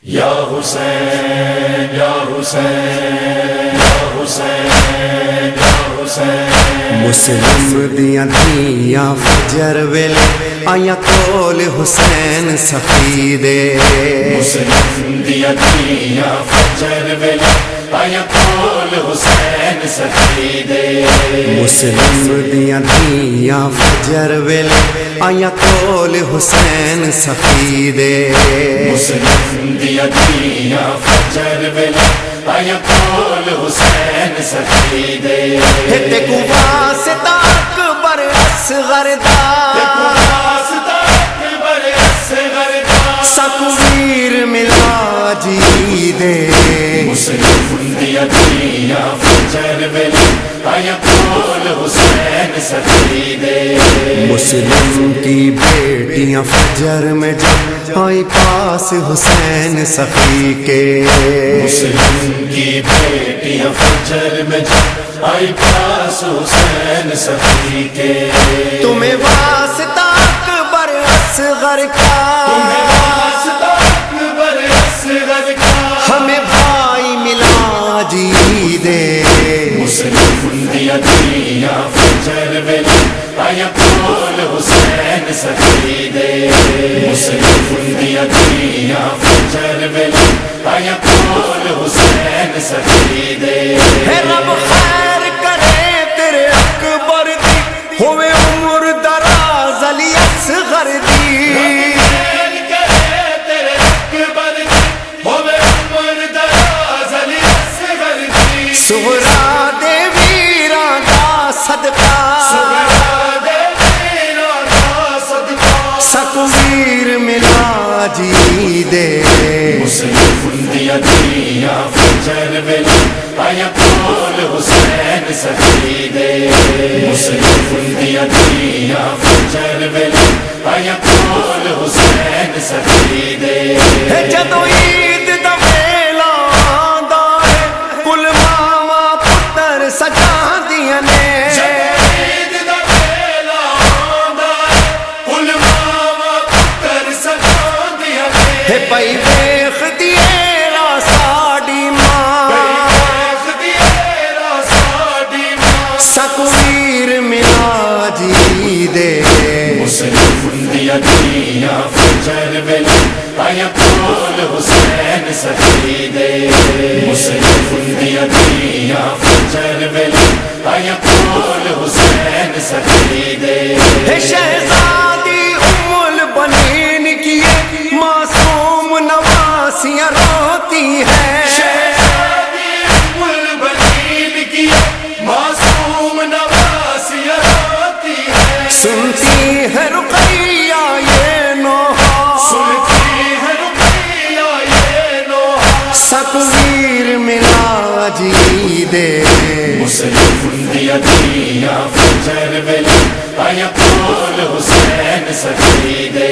یا حسین یا حسین یا حسین یا حسین مسلم دیاں دھیاں فجر ویلے آیاں کول حسین سخی دے مسلم دیاں دھیاں فجر ویلے آیاں کول حسین سخی دے مسلم دیاں دھیاں فجر ویلے آیاں کول حسین سخی دے مسلم دیاں دھیاں فجر ویلے آیاں کول حسین سخی دے تے کو واسطہ اکبر اصغر دا سکویر ملا جی دے مسلم دیاں دھیاں فجر ویلے آیاں کول حسین سخی دے مسلم کی بیٹیاں فجر میں جب آئی پاس حسین سخی کے مسلم کی بیٹیاں فجر میں جب آئی پاس حسین سخی کے تمہیں واسطہ اکبر اصغر کا ہمیں بھائی ملا جی دے مسلم دیاں دھیاں فجر ویلے آیاں کول حسین سخی دے مسلم دیاں دھیاں فجر ویلے آیاں کول حسین سخی دے رب خیر کرے تیرے اکبر دی ہوئے عمر دراز علی اصغر دی سغرا دے ویراں دا صدقہ سکویر ملا جی دے مسلم دیاں دھیاں فجر ویلے آیاں کول حسین سخی دے مسلم دیاں دھیاں فجر ویلے آیاں کول حسین سخی دے جدو عید دا ویلا آندا ہے کل ماواں پتر سجاندیاں نے پئی ویخ دیرا ساڈی ماں سکویر ملا جی دے مسلم دیاں دھیاں فجر ویلے آیاں کول حسین سخی دے مسلم دیاں دھیاں فجر ویلے آیاں کول حسین سخی دے شہزادی ام البنین کی معصوم نواسیاں روتی ہیں شہزادی ام البنین کی معصوم نواسیاں روتی ہیں سنتی ہے رقیہ یہ نوحہ سنتی ہے رقیہ یہ نوحہ سکویر ملا جی دے مسلم دیاں دھیاں فجر ویلے آیاں کول حسین سخی دے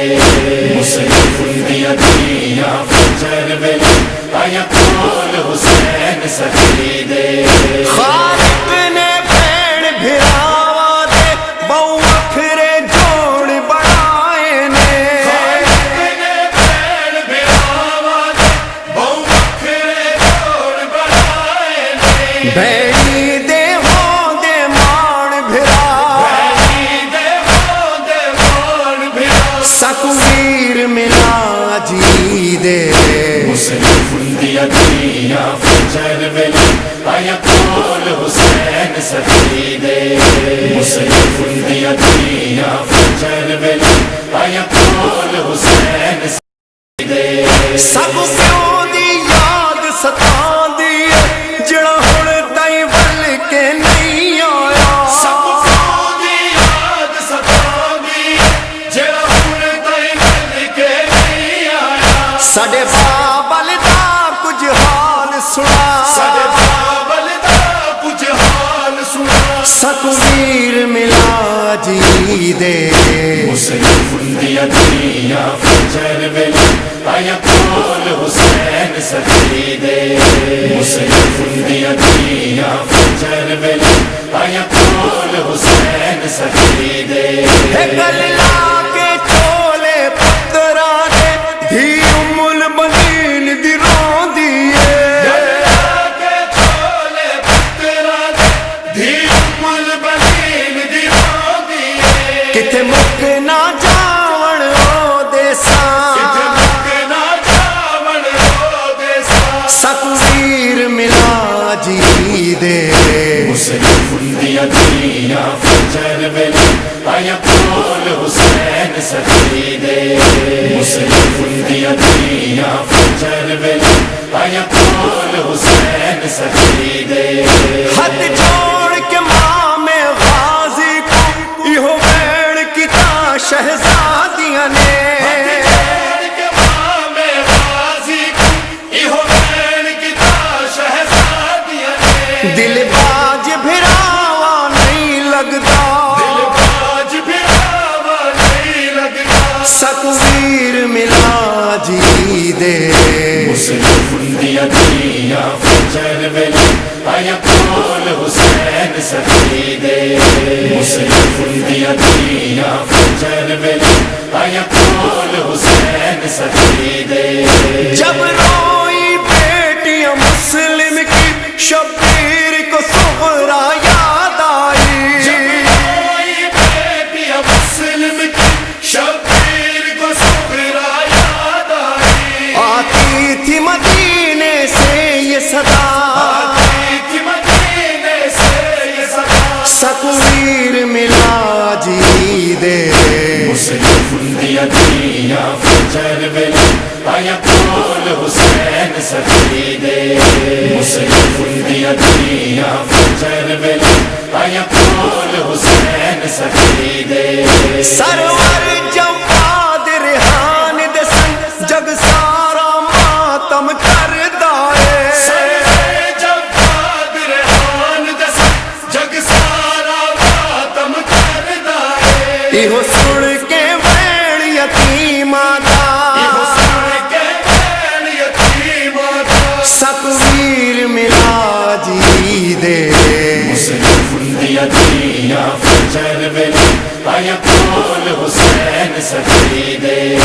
مسلم دیاں دھیاں فجر ویلے آیاں کول حسین سخی دے خالق نے بھیڑ بھراوا دے بہو اکھرے جوڑ بڑھائے نے خالق نے بھیڑ بھراوا دے بہو اکھرے جوڑ بڑھائے نے بھیڑی دے ہوں دے مان بھرا سکویر ملا جی دے مسلم دیاں دھیاں فجر ویلے آیاں کول حسین سخی دے مسلم دیاں دھیاں فجر ویلے آیاں کول حسین سخی دے سب پیوں دی یاد ستاندی ہے جڑا ہن تائیں ول کے نہیں آیا سب پیوں دی یاد ستاندی جڑا ہن تائیں ول کے نہیں آیا ساڈے بابل دا کچھ حال سنا ساڈے بابل دا کچھ حال سنا سکویر ملا جی دے مسلم دیاں دھیاں فجر ویلے آیاں کول حسین سخی دے مسلم دیاں دھیاں فجر ویلے آیاں کول حسین سخی دے گل لا کے چولے پترا دے دھی ام البنین دی ਮੁੱਕ ਨਾ ਜਾਵਣ ਉਹਦੇ ਸਾਂ ਸਤਵੀਰ ਮਿਲਾ ਜੀ ਦੇ ਮੁਸਲਿਮ ਦੀਆਂ ਧੀਆਂ ਫਜਰ ਵੇਲੇ ਆਇਆ ਕੋਲ ਹੁਸੈਨ ਸਖੀ ਦੇ ਮੁਸਲਿਮ ਦੀਆਂ ਧੀਆਂ ਫਜਰ ਵੇਲੇ ਆਇਆ ਕੋਲ ਹੁਸੈਨ ਸਖੀ ਦੇ ਹੱਥ ਜੋੜ ਕੇ ਮਾਮੇ ਗਾਜ਼ੀ ਕੋ ਇਹੋ ਵੈਣ ਕੀਤਾ ਸ਼ਹਿਜ਼ਾਦੀਆਂ ਨੇ ਦਿਲ ਬਾਜ ਭਰਾਵਾ ਨਹੀਂ ਲੱਗਦਾ ਸਤਵੀਰ ਮਿਲਾ ਜੀ ਦੇ ਮੁਸਲਿਮ ਦੀਆਂ ਧੀਆਂ ਫਜਰ ਵੇਲੇ ਆਇਆ ਕੋਲ ਹੁਸੈਨ ਸਖੀ ਦੇ ਮੁਸਲਿਮ ਦੀਆਂ ਧੀਆਂ ਫਜਰ ਵੇਲੇ ਆਇਆ ਕੋਲ ਹੁਸੈਨ ਸਖੀ ਦੇ جب روئی بیٹیاں مسلم کی شبیر کو صغرا یاد آئی مسلم کی شبیر کو صغرا یاد آئی آتی تھی مدینے سے یہ صدا مدینے سے یہ صدا ستویر ملا جی دے مسلم ਦੀਆਂ ਧੀਆਂ ਫਜਰ ਵੇਲੇ ਆਇਆ ਕੋਲ ਹੁਸੈਨ ਸਖੀ ਦੇ ਮੁਸਲਿਮ ਦੀਆਂ ਧੀਆਂ ਫਜਰ ਵੇਲੇ ਆਇਆ ਕੋਲ ਹੁਸੈਨ ਸਖੀ ਦੇ سرور جواد ریحان دے سنگ جگ سارا ماتم کردا اے جواد ریحان دے سنگ جگ سارا ماتم کردا اے ایہو سن کے ویڑ یتیماں دا ستویر ملا جی دے مسلم ਦੀਆਂ ਧੀਆਂ ਫਜਰ ਵੇਲੇ ਆਇਆ ਕੋਲ ਹੁਸੈਨ ਸਖੀ ਦੇ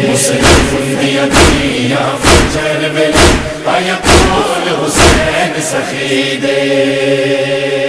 ਮੁਸਲਿਮ ਦੀਆਂ ਧੀਆਂ ਫਜਰ ਵੇਲੇ ਆਇਆ ਕੋਲ ਹੁਸੈਨ ਸਖੀ ਦੇ